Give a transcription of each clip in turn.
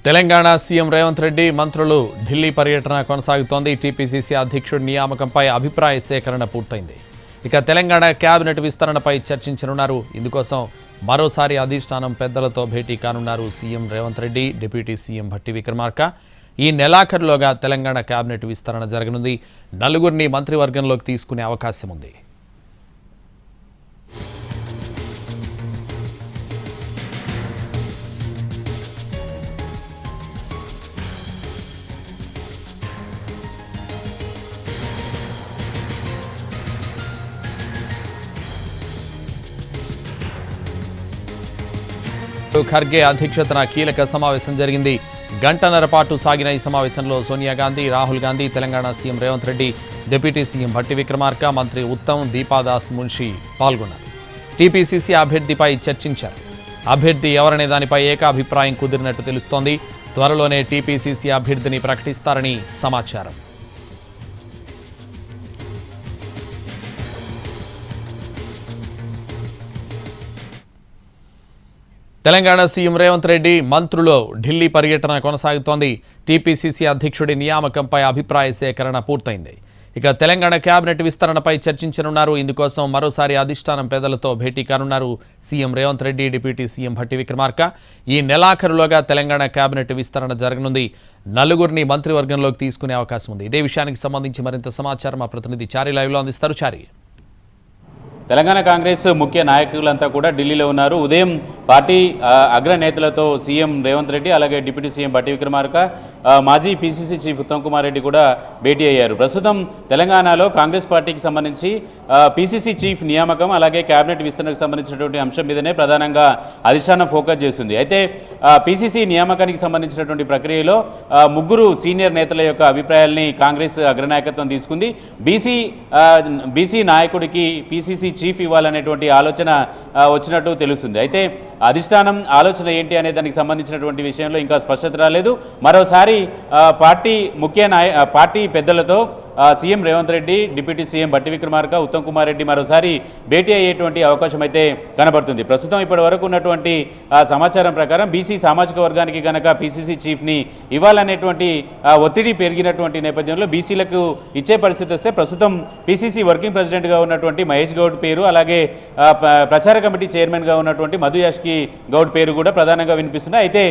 Telangana CM Revanth Reddy మంత్రులు ఢిల్లీ పర్యటన కొనసాగుతోంది. టీపీసీసీ అధ్యక్షుడి నియామకంపై అభిప్రాయ సేకరణ పూర్తయింది. ఇక తెలంగాణ కేబినెట్ విస్తరణపై చర్చించనున్నారు. ఇందుకోసం మరోసారి అధిష్టానం పెద్దలతో భేటీ కానున్నారు CM Revanth Reddy, deputy CM Bhatti Vikramarka. ఈ నెలాఖరులోగా తెలంగాణ కేబినెట్ విస్తరణ జరగనుంది. నలుగురిని మంత్రివర్గంలోకి తీసుకునే అవకాశం ఉంది. ఖర్గే అధ్యక్షతన కీలక సమావేశం జరిగింది. గంటన్నర పాటు సాగిన ఈ సమావేశంలో Sonia Gandhi, Rahul Gandhi, Telangana CM Revanth Reddy, deputy CM Bhatti Vikramarka, మంత్రి ఉత్తమ్, దీపాదాస్ మున్షి పాల్గొన్నారు. టీపీసీసీ అభ్యర్థిపై చర్చించారు. అభ్యర్థి ఎవరనే దానిపై ఏకాభిప్రాయం కుదిరినట్టు తెలుస్తోంది. త్వరలోనే టీపీసీసీ అభ్యర్థిని ప్రకటిస్తారని సమాచారం. తెలంగాణ సీఎం రేవంత్ రెడ్డి మంత్రులు ఢిల్లీ పర్యటన కొనసాగుతోంది. టీపీసీసీ అధ్యక్షుడి నియామకంపై అభిప్రాయ సేకరణ పూర్తయింది. ఇక తెలంగాణ కేబినెట్ విస్తరణపై చర్చించనున్నారు. ఇందుకోసం మరోసారి అధిష్టానం పెద్దలతో భేటీ కానున్నారు CM Revanth Reddy, deputy CM Bhatti Vikramarka. ఈ నెలాఖరులోగా తెలంగాణ కేబినెట్ విస్తరణ జరగనుంది. నలుగురిని మంత్రివర్గంలోకి తీసుకునే అవకాశం ఉంది. ఇదే విషయానికి సంబంధించి మరింత సమాచారం మా ప్రతినిధి చారి లైవ్లో అందిస్తారు. చారి, తెలంగాణ కాంగ్రెస్ ముఖ్య నాయకులంతా కూడా ఢిల్లీలో ఉన్నారు. ఉదయం పార్టీ అగ్రనేతలతో సీఎం రేవంత్ రెడ్డి, అలాగే డిప్యూటీ సీఎం భట్టి విక్రమార్క, మాజీ పీసీసీ చీఫ్ ఉత్తమ్ కుమార్ రెడ్డి కూడా భేటీ అయ్యారు. ప్రస్తుతం తెలంగాణలో కాంగ్రెస్ పార్టీకి సంబంధించి పీసీసీ చీఫ్ నియామకం, అలాగే కేబినెట్ విస్తరణకు సంబంధించినటువంటి అంశం మీదనే ప్రధానంగా అధిష్టానం ఫోకస్ చేస్తుంది. అయితే పీసీసీ నియామకానికి సంబంధించినటువంటి ప్రక్రియలో ముగ్గురు సీనియర్ నేతల యొక్క అభిప్రాయాల్ని కాంగ్రెస్ అగ్రనాయకత్వం తీసుకుంది. బీసీ నాయకుడికి పీసీసీ చీఫ్ ఇవ్వాలనేటువంటి ఆలోచన వచ్చినట్టు తెలుస్తుంది. అయితే అధిష్టానం ఆలోచన ఏంటి అనే దానికి సంబంధించినటువంటి విషయంలో ఇంకా స్పష్టత రాలేదు. మరోసారి పార్టీ పెద్దలతో CM Revanth Reddy, deputy CM Bhatti Vikramarka, Uttam Kumar Reddy మరోసారి భేటీ అయ్యేటువంటి అవకాశం అయితే కనబడుతుంది. ప్రస్తుతం ఇప్పటి వరకు ఉన్నటువంటి సమాచారం ప్రకారం బీసీ సామాజిక వర్గానికి గనక పీసీసీ చీఫ్ని ఇవ్వాలనేటువంటి ఒత్తిడి పెరిగినటువంటి నేపథ్యంలో బీసీలకు ఇచ్చే పరిస్థితి వస్తే ప్రస్తుతం పీసీసీ వర్కింగ్ ప్రెసిడెంట్గా ఉన్నటువంటి మహేష్ గౌడ్ పేరు, అలాగే ప్రచార కమిటీ చైర్మన్గా ఉన్నటువంటి మధు యాష్కి గౌడ్ పేరు కూడా ప్రధానంగా వినిపిస్తున్నాయి. అయితే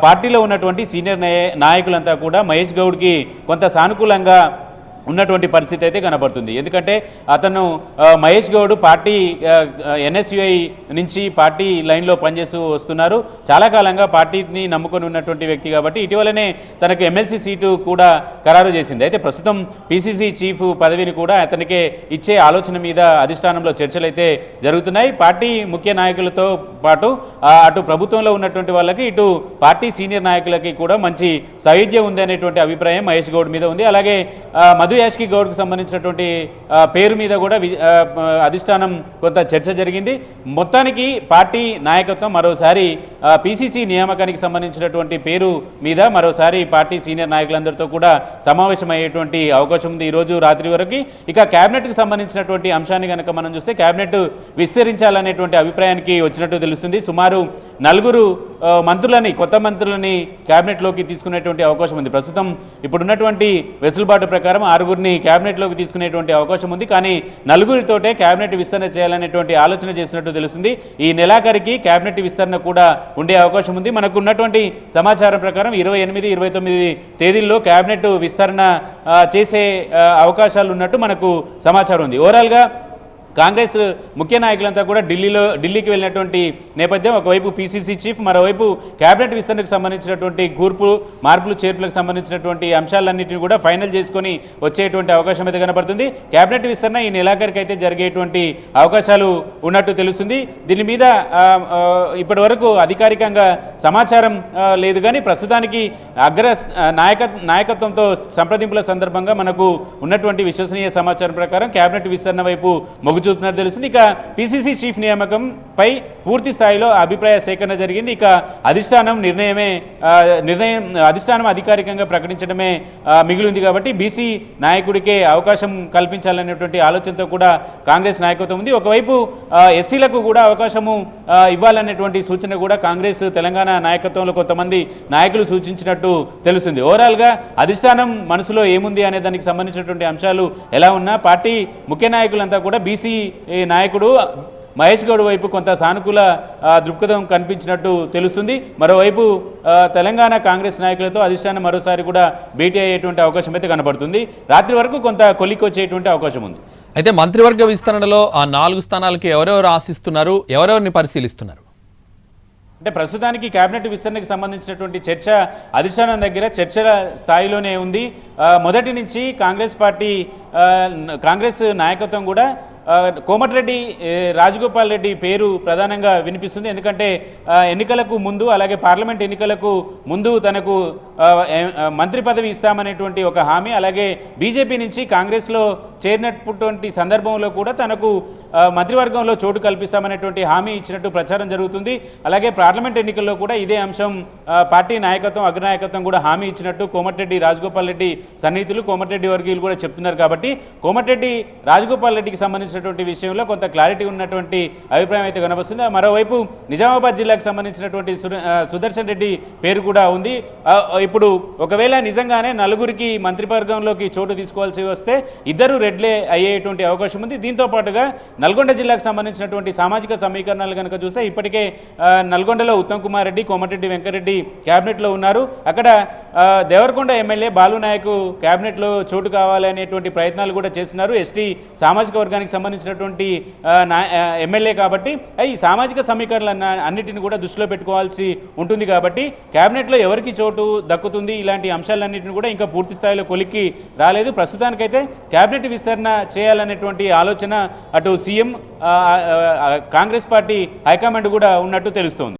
పార్టీలో ఉన్నటువంటి సీనియర్ నాయకులంతా కూడా మహేష్ గౌడ్కి కొంత సానుకూలంగా ఉన్నటువంటి పరిస్థితి అయితే కనబడుతుంది. ఎందుకంటే అతను మహేష్ గౌడ్ పార్టీ ఎన్ఎస్యుఐ నుంచి పార్టీ లైన్లో పనిచేస్తూ వస్తున్నారు. చాలా కాలంగా పార్టీని నమ్ముకొని ఉన్నటువంటి వ్యక్తి కాబట్టి ఇటీవలనే తనకు ఎమ్మెల్సీ సీటు కూడా ఖరారు చేసింది. అయితే ప్రస్తుతం పీసీసీ చీఫ్ పదవిని కూడా అతనికే ఇచ్చే ఆలోచన మీద అధిష్టానంలో చర్చలు అయితే జరుగుతున్నాయి. పార్టీ ముఖ్య నాయకులతో పాటు అటు ప్రభుత్వంలో ఉన్నటువంటి వాళ్ళకి, ఇటు పార్టీ సీనియర్ నాయకులకి కూడా మంచి సైద్యం ఉంది అనేటువంటి అభిప్రాయం మహేష్ గౌడ్ మీద ఉంది. అలాగే మధు యాష్కి గౌడ్కు సంబంధించినటువంటి పేరు మీద కూడా అధిష్టానం కొంత చర్చ జరిగింది. మొత్తానికి పార్టీ నాయకత్వం మరోసారి పీసీసీ నియామకానికి సంబంధించినటువంటి పేరు మీద మరోసారి పార్టీ సీనియర్ నాయకులందరితో కూడా సమావేశమయ్యేటువంటి అవకాశం ఉంది ఈరోజు రాత్రి వరకు. ఇక కేబినెట్కి సంబంధించినటువంటి అంశాన్ని కనుక మనం చూస్తే కేబినెట్ విస్తరించాలనేటువంటి అభిప్రాయానికి వచ్చినట్టు తెలుస్తుంది. సుమారు నలుగురు మంత్రులని, కొత్త మంత్రులని కేబినెట్లోకి తీసుకునేటువంటి అవకాశం ఉంది. ప్రస్తుతం ఇప్పుడున్నటువంటి వెసులుబాటు ప్రకారం ఆరుగురిని కేబినెట్లోకి తీసుకునేటువంటి అవకాశం ఉంది. కానీ నలుగురితోటే కేబినెట్ విస్తరణ చేయాలనేటువంటి ఆలోచన చేసినట్టు తెలుస్తుంది. ఈ నెలాఖరికి కేబినెట్ విస్తరణ కూడా ఉండే అవకాశం ఉంది. మనకు ఉన్నటువంటి సమాచారం ప్రకారం 28, 29 తేదీల్లో కేబినెట్ విస్తరణ చేసే అవకాశాలు ఉన్నట్టు మనకు సమాచారం ఉంది. ఓవరాల్గా కాంగ్రెస్ ముఖ్య నాయకులంతా కూడా ఢిల్లీకి వెళ్ళినటువంటి నేపథ్యం. ఒకవైపు పీసీసీ చీఫ్, మరోవైపు కేబినెట్ విస్తరణకు సంబంధించినటువంటి మార్పులు చేర్పులకు సంబంధించినటువంటి అంశాలన్నింటినీ కూడా ఫైనల్ చేసుకొని వచ్చేటువంటి అవకాశం అయితే కనబడుతుంది. కేబినెట్ విస్తరణ ఈ నెలాఖరికి అయితే జరిగేటువంటి అవకాశాలు ఉన్నట్టు తెలుస్తుంది. దీని మీద ఇప్పటి వరకు అధికారికంగా సమాచారం లేదు. కానీ ప్రస్తుతానికి నాయకత్వంతో సంప్రదింపుల సందర్భంగా మనకు ఉన్నటువంటి విశ్వసనీయ సమాచారం ప్రకారం కేబినెట్ విస్తరణ వైపు మొగ్గు చూపుతున్నట్టు తెలుస్తుంది. ఇక పిసిసి చీఫ్ నియామకంపై పూర్తి స్థాయిలో అభిప్రాయ సేకరణ జరిగింది. ఇక అధిష్టానం అధిష్టానం అధికారికంగా ప్రకటించడమే మిగిలింది కాబట్టి బీసీ నాయకుడికే అవకాశం కల్పించాలనేటువంటి ఆలోచనతో కూడా కాంగ్రెస్ నాయకత్వం ఉంది. ఒకవైపు ఎస్సీలకు కూడా అవకాశము ఇవ్వాలనేటువంటి సూచన కూడా కాంగ్రెస్ తెలంగాణ నాయకత్వంలో కొంతమంది నాయకులు సూచించినట్టు తెలుస్తుంది. ఓవరాల్గా అధిష్టానం మనసులో ఏముంది అనే దానికి సంబంధించినటువంటి అంశాలు ఎలా ఉన్నా పార్టీ ముఖ్య నాయకులంతా కూడా బీసీ నాయకుడు మహేష్ గౌడ్ వైపు కొంత సానుకూల దృక్పథం కనిపించినట్టు తెలుస్తుంది. మరోవైపు తెలంగాణ కాంగ్రెస్ నాయకులతో అధిష్టానం మరోసారి కూడా భేటీ అయ్యేటువంటి అవకాశం అయితే కనబడుతుంది. రాత్రి వరకు కొంత కొలిక్కొచ్చేటువంటి అవకాశం ఉంది. అయితే మంత్రివర్గ విస్తరణలో ఆ 4 స్థానాలకి ఎవరెవరు ఆశిస్తున్నారు, ఎవరెవరిని పరిశీలిస్తున్నారు? అంటే ప్రస్తుతానికి కేబినెట్ విస్తరణకు సంబంధించినటువంటి చర్చ అధిష్టానం దగ్గర చర్చల స్థాయిలోనే ఉంది. మొదటి నుంచి కాంగ్రెస్ నాయకత్వం కూడా కోమటిరెడ్డి రాజగోపాల్ రెడ్డి పేరు ప్రధానంగా వినిపిస్తుంది. ఎందుకంటే ఎన్నికలకు ముందు అలాగే పార్లమెంట్ ఎన్నికలకు ముందు తనకు మంత్రి పదవి ఇస్తామనేటువంటి ఒక హామీ, అలాగే బీజేపీ నుంచి కాంగ్రెస్లో చేరినటువంటి సందర్భంలో కూడా తనకు మంత్రివర్గంలో చోటు కల్పిస్తామనేటువంటి హామీ ఇచ్చినట్టు ప్రచారం జరుగుతుంది. అలాగే పార్లమెంట్ ఎన్నికల్లో కూడా ఇదే అంశం పార్టీ నాయకత్వం అగ్రనాయకత్వం కూడా హామీ ఇచ్చినట్టు కోమటిరెడ్డి రాజగోపాల్ రెడ్డి సన్నిహితులు కోమటిరెడ్డి వర్గీయులు కూడా చెప్తున్నారు. కాబట్టి కోమటిరెడ్డి రాజగోపాల్ రెడ్డికి సంబంధించినటువంటి విషయంలో కొంత క్లారిటీ ఉన్నటువంటి అభిప్రాయం అయితే కనబడుతుంది. మరోవైపు నిజామాబాద్ జిల్లాకు సంబంధించినటువంటి సుదర్శన్ రెడ్డి పేరు కూడా ఉంది. ఇప్పుడు ఒకవేళ నిజంగానే నలుగురికి మంత్రివర్గంలోకి చోటు తీసుకోవాల్సి వస్తే ఇద్దరు రెడ్లే అయ్యేటువంటి అవకాశం ఉంది. దీంతో పాటుగా నల్గొండ జిల్లాకు సంబంధించినటువంటి సామాజిక సమీకరణాలు కనుక చూస్తే ఇప్పటికే నల్గొండలో ఉత్తమ్ కుమార్ రెడ్డి, కోమటిరెడ్డి వెంకరెడ్డి క్యాబినెట్లో ఉన్నారు. అక్కడ దేవరకొండ ఎమ్మెల్యే బాలు నాయక్ క్యాబినెట్లో చోటు కావాలనేటువంటి ప్రయత్నాలు కూడా చేస్తున్నారు. ఎస్టీ సామాజిక వర్గానికి సంబంధించినటువంటి ఎమ్మెల్యే కాబట్టి ఈ సామాజిక సమీకరణలు అన్నిటిని కూడా దృష్టిలో పెట్టుకోవాల్సి ఉంటుంది. కాబట్టి క్యాబినెట్లో ఎవరికి చోటు దక్కుతుంది ఇలాంటి అంశాలన్నింటినీ కూడా ఇంకా పూర్తి స్థాయిలో కొలిక్కి రాలేదు. ప్రస్తుతానికైతే క్యాబినెట్ విస్తరణ చేయాలనేటువంటి ఆలోచన అటు సీఎం కాంగ్రెస్ పార్టీ హైకమాండ్ కూడా ఉన్నట్టు తెలుస్తోంది.